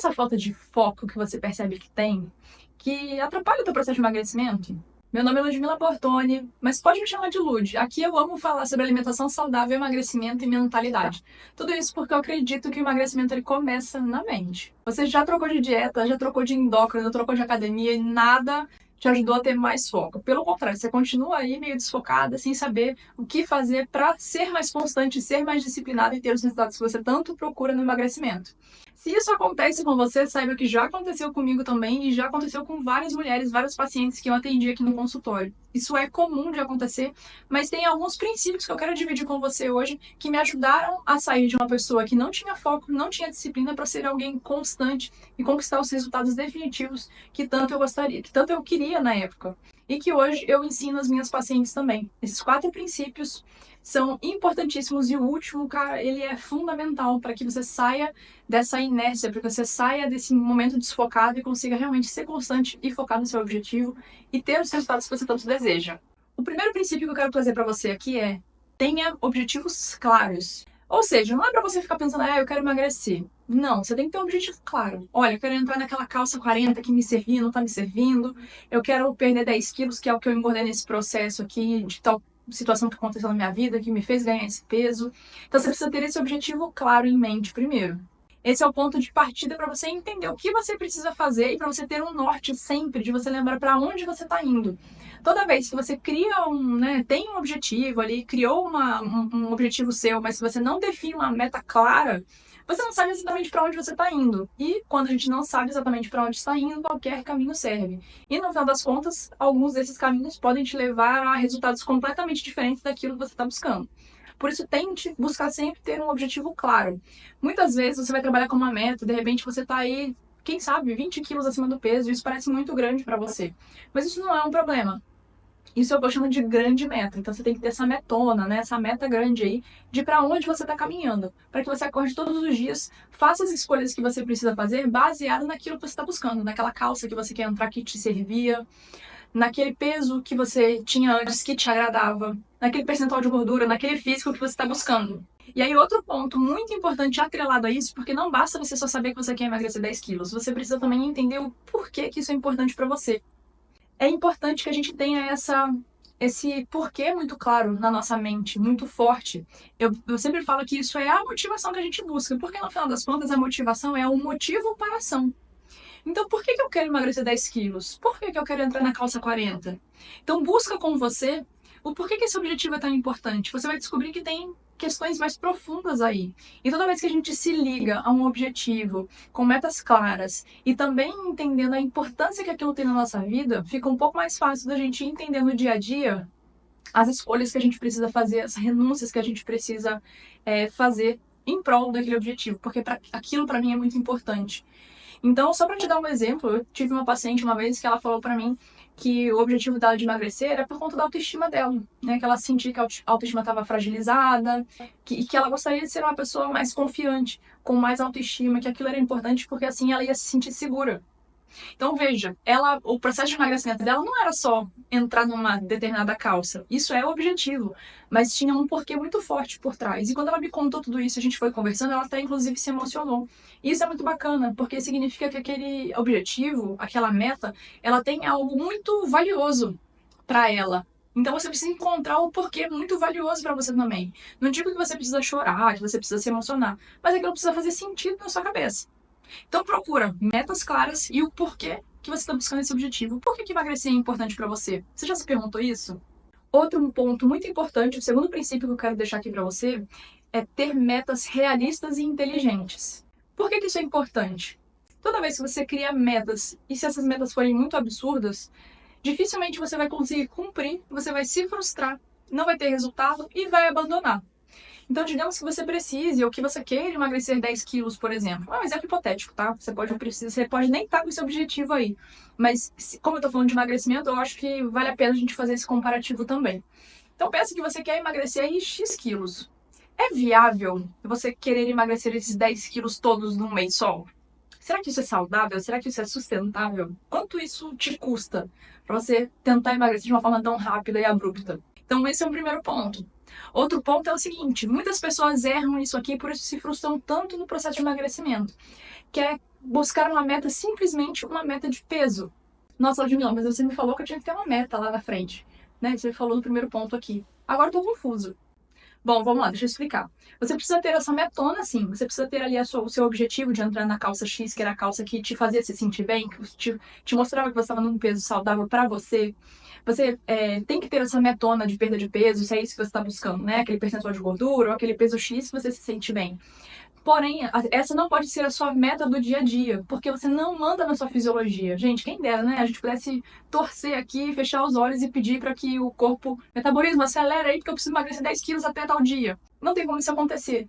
essa falta de foco que você percebe que tem, que atrapalha o teu processo de emagrecimento? Meu nome é Ludmila Bortoni, mas pode me chamar de Lud. Aqui eu amo falar sobre alimentação saudável, emagrecimento e mentalidade. Tudo isso porque eu acredito que o emagrecimento ele começa na mente. Você já trocou de dieta, já trocou de endócrino, trocou de academia e nada te ajudou a ter mais foco. Pelo contrário, você continua aí meio desfocada, sem saber o que fazer para ser mais constante, ser mais disciplinada e ter os resultados que você tanto procura no emagrecimento. Se isso acontece com você, saiba que já aconteceu comigo também e já aconteceu com várias mulheres, vários pacientes que eu atendi aqui no consultório. Isso é comum de acontecer, mas tem alguns princípios que eu quero dividir com você hoje que me ajudaram a sair de uma pessoa que não tinha foco, não tinha disciplina para ser alguém constante e conquistar os resultados definitivos que tanto eu gostaria, que tanto eu queria na época. E que hoje eu ensino as minhas pacientes também. Esses 4 princípios são importantíssimos e o último, cara, ele é fundamental para que você saia dessa inércia, para que você saia desse momento desfocado e consiga realmente ser constante e focar no seu objetivo e ter os resultados que você tanto deseja. O primeiro princípio que eu quero trazer para você aqui é: tenha objetivos claros. Ou seja, não é para você ficar pensando, eu quero emagrecer. Não, você tem que ter um objetivo claro. Olha, eu quero entrar naquela calça 40 que me servia, não tá me servindo. Eu quero perder 10 quilos, que é o que eu engordei nesse processo aqui, de tal situação que aconteceu na minha vida, que me fez ganhar esse peso. Então você precisa ter esse objetivo claro em mente primeiro. Esse é o ponto de partida para você entender o que você precisa fazer e para você ter um norte sempre, de você lembrar para onde você está indo. Toda vez que você cria tem um objetivo ali, criou um objetivo seu, mas se você não define uma meta clara, você não sabe exatamente para onde você está indo. E quando a gente não sabe exatamente para onde está indo, qualquer caminho serve. E no final das contas, alguns desses caminhos podem te levar a resultados completamente diferentes daquilo que você está buscando. Por isso, tente buscar sempre ter um objetivo claro. Muitas vezes você vai trabalhar com uma meta, de repente você está aí, quem sabe, 20 quilos acima do peso, e isso parece muito grande para você. Mas isso não é um problema. Isso eu chamo de grande meta. Então você tem que ter essa metona, né? Essa meta grande aí, de para onde você está caminhando. Para que você acorde todos os dias, faça as escolhas que você precisa fazer baseado naquilo que você está buscando. Naquela calça que você quer entrar que te servia, naquele peso que você tinha antes que te agradava, naquele percentual de gordura, naquele físico que você está buscando. E aí outro ponto muito importante atrelado a isso, porque não basta você só saber que você quer emagrecer 10 quilos, você precisa também entender o porquê que isso é importante para você. É importante que a gente tenha esse porquê muito claro na nossa mente, muito forte. Eu sempre falo que isso é a motivação que a gente busca, porque no final das contas a motivação é o motivo para a ação. Então, por que eu quero emagrecer 10 quilos? Por que eu quero entrar na calça 40? Então, busca com você o porquê que esse objetivo é tão importante. Você vai descobrir que tem questões mais profundas aí. E toda vez que a gente se liga a um objetivo com metas claras e também entendendo a importância que aquilo tem na nossa vida, fica um pouco mais fácil da gente entender no dia a dia as escolhas que a gente precisa fazer, as renúncias que a gente precisa fazer em prol daquele objetivo, porque aquilo para mim é muito importante. Então, só para te dar um exemplo, eu tive uma paciente uma vez que ela falou para mim que o objetivo dela de emagrecer era por conta da autoestima dela, né? Que ela sentia que a autoestima estava fragilizada, e que ela gostaria de ser uma pessoa mais confiante, com mais autoestima, que aquilo era importante porque assim ela ia se sentir segura. Então, veja, o processo de emagrecimento dela não era só entrar numa determinada calça. Isso é o objetivo, mas tinha um porquê muito forte por trás. E quando ela me contou tudo isso, a gente foi conversando, ela até inclusive se emocionou. E isso é muito bacana, porque significa que aquele objetivo, aquela meta, ela tem algo muito valioso para ela. Então você precisa encontrar o porquê muito valioso para você também. Não digo que você precisa chorar, que você precisa se emocionar, mas aquilo precisa fazer sentido na sua cabeça. Então procura metas claras e o porquê que você está buscando esse objetivo. Por que emagrecer é importante para você? Você já se perguntou isso? Outro ponto muito importante, o segundo princípio que eu quero deixar aqui para você, é ter metas realistas e inteligentes. Por que isso é importante? Toda vez que você cria metas, e se essas metas forem muito absurdas, dificilmente você vai conseguir cumprir, você vai se frustrar, não vai ter resultado e vai abandonar. Então, digamos que você precise ou que você queira emagrecer 10 quilos, por exemplo. É um exemplo hipotético, tá? Você pode nem estar com esse objetivo aí. Mas, como eu tô falando de emagrecimento, eu acho que vale a pena a gente fazer esse comparativo também. Então, pensa que você quer emagrecer aí X quilos. É viável você querer emagrecer esses 10 quilos todos num mês só? Será que isso é saudável? Será que isso é sustentável? Quanto isso te custa para você tentar emagrecer de uma forma tão rápida e abrupta? Então, esse é o primeiro ponto. Outro ponto é o seguinte, muitas pessoas erram isso aqui, por isso se frustram tanto no processo de emagrecimento, que é buscar uma meta, simplesmente uma meta de peso. Nossa, Ludmila, mas você me falou que eu tinha que ter uma meta lá na frente, né? Você falou no primeiro ponto aqui. Agora eu tô confuso. Bom, vamos lá, deixa eu explicar. Você precisa ter essa metona, sim. Você precisa ter ali o seu objetivo de entrar na calça X, que era a calça que te fazia se sentir bem, que te mostrava que você estava num peso saudável para você. Você tem que ter essa metona de perda de peso, se é isso que você está buscando, né? Aquele percentual de gordura ou aquele peso X que você se sente bem. Porém, essa não pode ser a sua meta do dia a dia, porque você não manda na sua fisiologia. Gente, quem dera, né? A gente pudesse torcer aqui, fechar os olhos e pedir para que o corpo, metabolismo, acelere aí, porque eu preciso emagrecer 10 quilos até tal dia. Não tem como isso acontecer.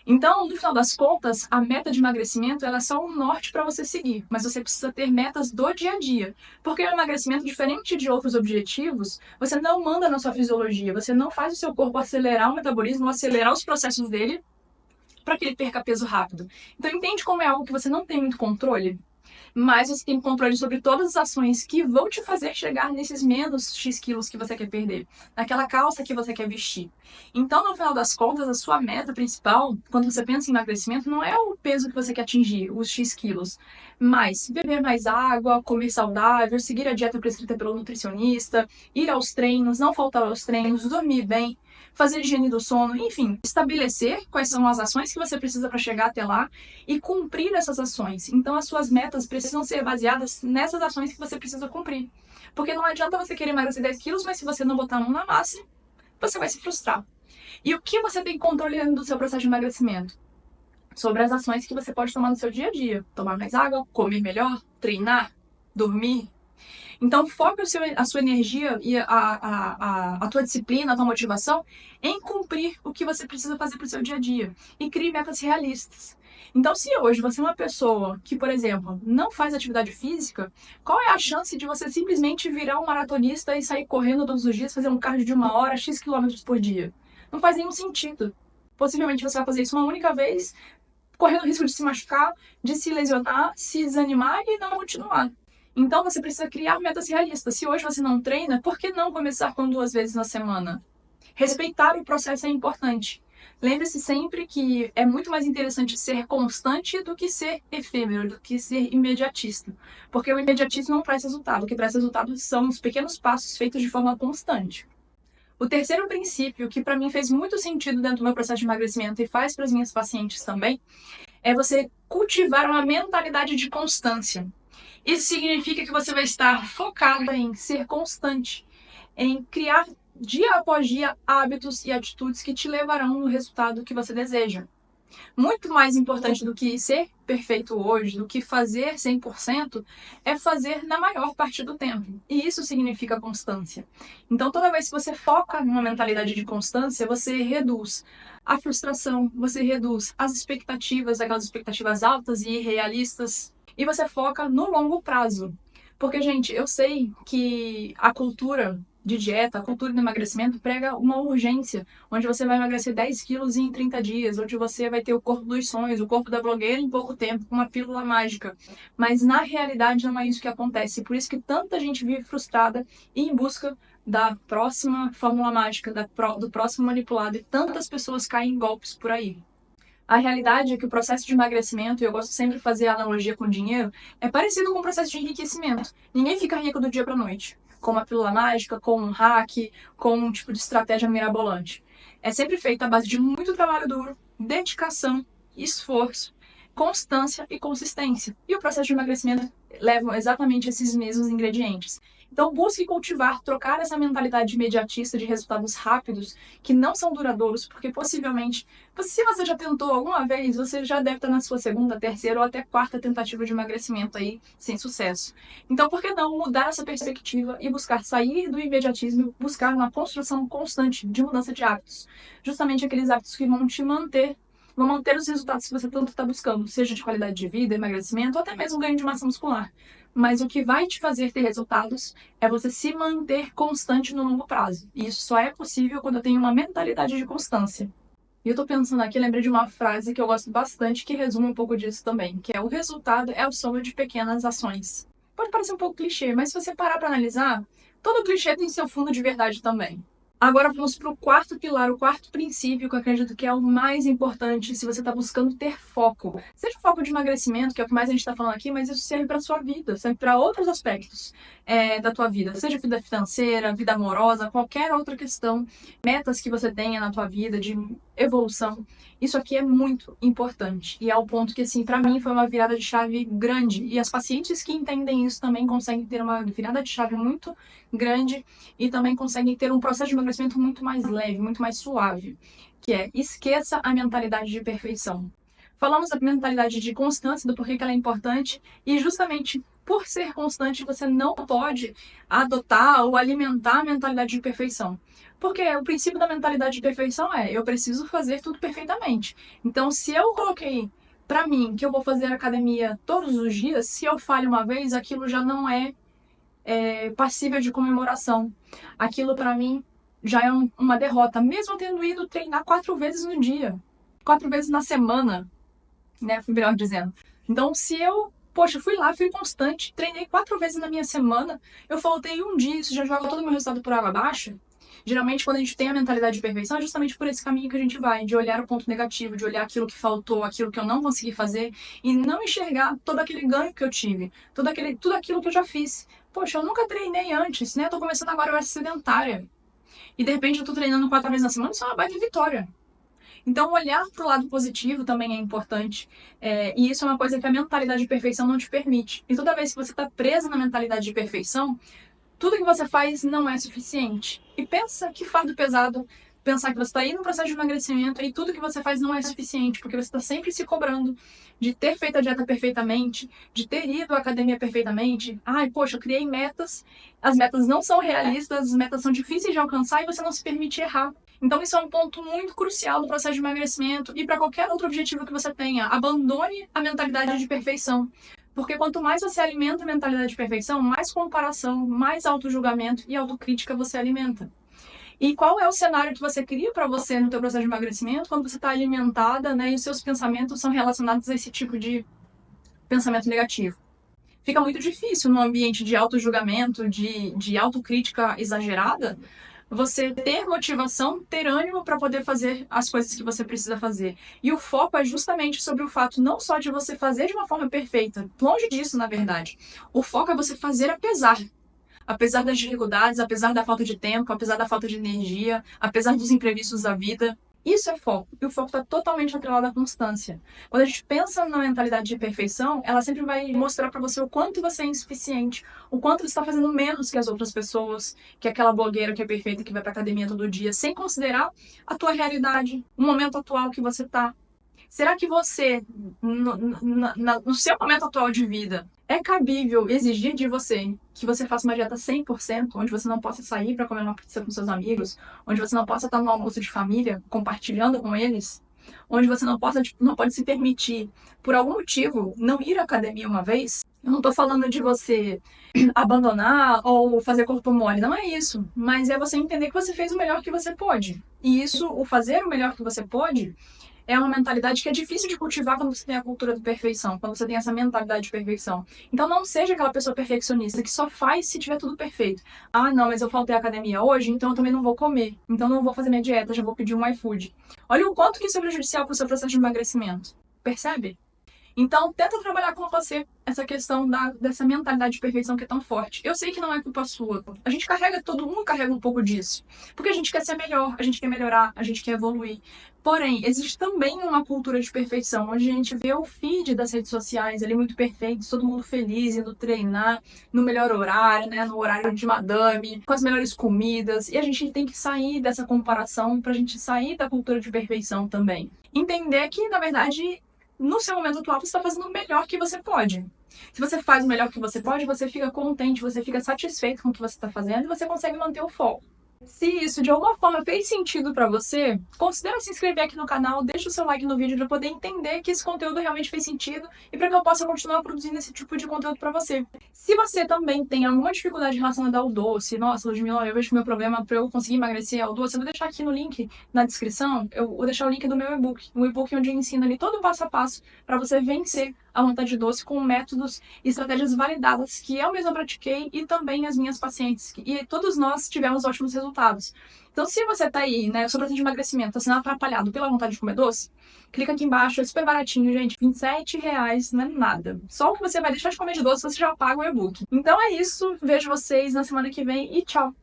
Então, no final das contas, a meta de emagrecimento ela é só um norte para você seguir, mas você precisa ter metas do dia a dia. Porque o emagrecimento, diferente de outros objetivos, você não manda na sua fisiologia, você não faz o seu corpo acelerar o metabolismo, acelerar os processos dele para que ele perca peso rápido. Então, entende como é algo que você não tem muito controle? Mas você tem controle sobre todas as ações que vão te fazer chegar nesses menos X quilos que você quer perder, naquela calça que você quer vestir. Então, no final das contas, a sua meta principal, quando você pensa em emagrecimento, não é o peso que você quer atingir, os X quilos, mas beber mais água, comer saudável, seguir a dieta prescrita pelo nutricionista, ir aos treinos, não faltar aos treinos, dormir bem, fazer higiene do sono, enfim, estabelecer quais são as ações que você precisa para chegar até lá e cumprir essas ações. Então, as suas metas precisam ser baseadas nessas ações que você precisa cumprir. Porque não adianta você querer emagrecer 10 quilos, mas se você não botar a mão na massa, você vai se frustrar. E o que você tem controle do seu processo de emagrecimento? Sobre as ações que você pode tomar no seu dia a dia. Tomar mais água, comer melhor, treinar, dormir. Então, foque a sua energia e a tua disciplina, a tua motivação em cumprir o que você precisa fazer para o seu dia a dia. E crie metas realistas. Então, se hoje você é uma pessoa que, por exemplo, não faz atividade física, qual é a chance de você simplesmente virar um maratonista e sair correndo todos os dias, fazer um cardio de 1 hora, X quilômetros por dia? Não faz nenhum sentido. Possivelmente você vai fazer isso uma única vez, correndo o risco de se machucar, de se lesionar, se desanimar e não continuar. Então, você precisa criar metas realistas. Se hoje você não treina, por que não começar com 2 vezes na semana? Respeitar o processo é importante. Lembre-se sempre que é muito mais interessante ser constante do que ser efêmero, do que ser imediatista. Porque o imediatismo não traz resultado. O que traz resultado são os pequenos passos feitos de forma constante. O terceiro princípio, que para mim fez muito sentido dentro do meu processo de emagrecimento e faz para as minhas pacientes também, é você cultivar uma mentalidade de constância. Isso significa que você vai estar focada em ser constante, em criar dia após dia hábitos e atitudes que te levarão no resultado que você deseja. Muito mais importante do que ser perfeito hoje, do que fazer 100%, é fazer na maior parte do tempo. E isso significa constância. Então, toda vez que você foca numa mentalidade de constância, você reduz a frustração, você reduz as expectativas, aquelas expectativas altas e irrealistas, e você foca no longo prazo. Porque, gente, eu sei que a cultura de dieta, a cultura do emagrecimento prega uma urgência, onde você vai emagrecer 10 quilos em 30 dias, onde você vai ter o corpo dos sonhos, o corpo da blogueira em pouco tempo, com uma pílula mágica. Mas na realidade não é isso que acontece, por isso que tanta gente vive frustrada e em busca da próxima fórmula mágica, do próximo manipulado, e tantas pessoas caem em golpes por aí. A realidade é que o processo de emagrecimento, e eu gosto sempre de fazer a analogia com dinheiro, é parecido com o processo de enriquecimento. Ninguém fica rico do dia para a noite, com uma pílula mágica, com um hack, com um tipo de estratégia mirabolante. É sempre feito à base de muito trabalho duro, dedicação, esforço, constância e consistência. E o processo de emagrecimento leva exatamente esses mesmos ingredientes. Então, busque cultivar, trocar essa mentalidade imediatista de resultados rápidos, que não são duradouros, porque possivelmente, se você já tentou alguma vez, você já deve estar na sua segunda, terceira ou até quarta tentativa de emagrecimento aí, sem sucesso. Então, por que não mudar essa perspectiva e buscar sair do imediatismo e buscar uma construção constante de mudança de hábitos? Justamente aqueles hábitos que vão manter os resultados que você tanto está buscando, seja de qualidade de vida, emagrecimento ou até mesmo ganho de massa muscular. Mas o que vai te fazer ter resultados é você se manter constante no longo prazo. E isso só é possível quando eu tenho uma mentalidade de constância. E eu tô pensando aqui, lembrei de uma frase que eu gosto bastante, que resume um pouco disso também, que é: o resultado é a soma de pequenas ações. Pode parecer um pouco clichê, mas se você parar para analisar, todo clichê tem seu fundo de verdade também. Agora vamos para o quarto pilar, o quarto princípio, que eu acredito que é o mais importante se você está buscando ter foco. Seja o foco de emagrecimento, que é o que mais a gente está falando aqui, mas isso serve para a sua vida, serve para outros aspectos da tua vida. Seja vida financeira, vida amorosa, qualquer outra questão, metas que você tenha na tua vida de evolução. Isso aqui é muito importante e é o ponto que, assim, para mim foi uma virada de chave grande. E as pacientes que entendem isso também conseguem ter uma virada de chave muito grande e também conseguem ter um processo de emagrecimento muito mais leve, muito mais suave, que é esqueça a mentalidade de perfeição. Falamos da mentalidade de constância, do porquê que ela é importante, e justamente por ser constante, você não pode adotar ou alimentar a mentalidade de perfeição. Porque o princípio da mentalidade de perfeição é, eu preciso fazer tudo perfeitamente. Então, se eu coloquei para mim que eu vou fazer academia todos os dias, se eu falho uma vez, aquilo já não é passível de comemoração. Aquilo para mim já é uma derrota, mesmo tendo ido treinar 4 vezes no dia, 4 vezes na semana, né? Melhor dizendo. Então, se eu, poxa, fui lá, fui constante, treinei 4 vezes na minha semana, eu faltei um dia, isso já joga todo o meu resultado por água abaixo. Geralmente, quando a gente tem a mentalidade de perfeição, é justamente por esse caminho que a gente vai, de olhar o ponto negativo, de olhar aquilo que faltou, aquilo que eu não consegui fazer, e não enxergar todo aquele ganho que eu tive, tudo aquilo que eu já fiz. Poxa, eu nunca treinei antes, né? Eu tô começando agora, eu era sedentária. E de repente eu tô treinando 4 vezes na semana, isso é uma baita vitória. Então, olhar para o lado positivo também é importante. E isso é uma coisa que a mentalidade de perfeição não te permite. E toda vez que você está presa na mentalidade de perfeição, tudo que você faz não é suficiente. E pensa que fardo pesado pensar que você está aí no processo de emagrecimento e tudo que você faz não é suficiente, porque você está sempre se cobrando de ter feito a dieta perfeitamente, de ter ido à academia perfeitamente. Ai, poxa, eu criei metas, as metas não são realistas, as metas são difíceis de alcançar e você não se permite errar. Então, isso é um ponto muito crucial do processo de emagrecimento e para qualquer outro objetivo que você tenha. Abandone a mentalidade de perfeição. Porque quanto mais você alimenta a mentalidade de perfeição, mais comparação, mais autojulgamento e autocrítica você alimenta. E qual é o cenário que você cria para você no teu processo de emagrecimento quando você está alimentada, né, e os seus pensamentos são relacionados a esse tipo de pensamento negativo? Fica muito difícil num ambiente de autojulgamento, de autocrítica exagerada, você ter motivação, ter ânimo para poder fazer as coisas que você precisa fazer. E o foco é justamente sobre o fato não só de você fazer de uma forma perfeita, longe disso, na verdade. O foco é você fazer apesar das dificuldades, apesar da falta de tempo, apesar da falta de energia, apesar dos imprevistos da vida. Isso é foco, e o foco está totalmente atrelado à constância. Quando a gente pensa na mentalidade de perfeição, ela sempre vai mostrar para você o quanto você é insuficiente, o quanto você está fazendo menos que as outras pessoas, que aquela blogueira que é perfeita, que vai para academia todo dia, sem considerar a tua realidade, o momento atual que você está. Será que você, no seu momento atual de vida, é cabível exigir de você que você faça uma dieta 100%, onde você não possa sair para comer uma pizza com seus amigos, onde você não possa estar no almoço de família, compartilhando com eles, onde você não pode se permitir, por algum motivo, não ir à academia uma vez? Eu não estou falando de você abandonar ou fazer corpo mole, não é isso. Mas é você entender que você fez o melhor que você pôde. E isso, o fazer o melhor que você pôde, é uma mentalidade que é difícil de cultivar quando você tem a cultura da perfeição, quando você tem essa mentalidade de perfeição. Então não seja aquela pessoa perfeccionista que só faz se tiver tudo perfeito. Ah, não, mas eu faltei à academia hoje, então eu também não vou comer. Então não vou fazer minha dieta, já vou pedir um iFood. Olha o quanto que isso é prejudicial para o seu processo de emagrecimento. Percebe? Então, tenta trabalhar com você essa questão dessa mentalidade de perfeição que é tão forte. Eu sei que não é culpa sua. A gente todo mundo carrega um pouco disso. Porque a gente quer ser melhor, a gente quer melhorar, a gente quer evoluir. Porém, existe também uma cultura de perfeição, onde a gente vê o feed das redes sociais ali muito perfeito, todo mundo feliz, indo treinar no melhor horário, né, no horário de madame, com as melhores comidas. E a gente tem que sair dessa comparação pra gente sair da cultura de perfeição também. Entender que, na verdade, no seu momento atual, você está fazendo o melhor que você pode. Se você faz o melhor que você pode, você fica contente, você fica satisfeito com o que você está fazendo e você consegue manter o foco. Se isso de alguma forma fez sentido para você, considere se inscrever aqui no canal, deixa o seu like no vídeo para poder entender que esse conteúdo realmente fez sentido e para que eu possa continuar produzindo esse tipo de conteúdo para você. Se você também tem alguma dificuldade relacionada ao doce, nossa, Ludmila, eu vejo que o meu problema para eu conseguir emagrecer é o doce, eu vou deixar aqui no link na descrição, eu vou deixar o link do meu e-book, um e-book onde eu ensino ali todo o passo a passo para você vencer a vontade doce com métodos e estratégias validadas que eu mesma pratiquei e também as minhas pacientes. E todos nós tivemos ótimos resultados. Então, se você tá aí, né, o seu processo de emagrecimento tá sendo atrapalhado pela vontade de comer doce, clica aqui embaixo, é super baratinho, gente. R$ 27 não é nada. Só o que você vai deixar de comer de doce, você já paga o e-book. Então é isso, vejo vocês na semana que vem e tchau!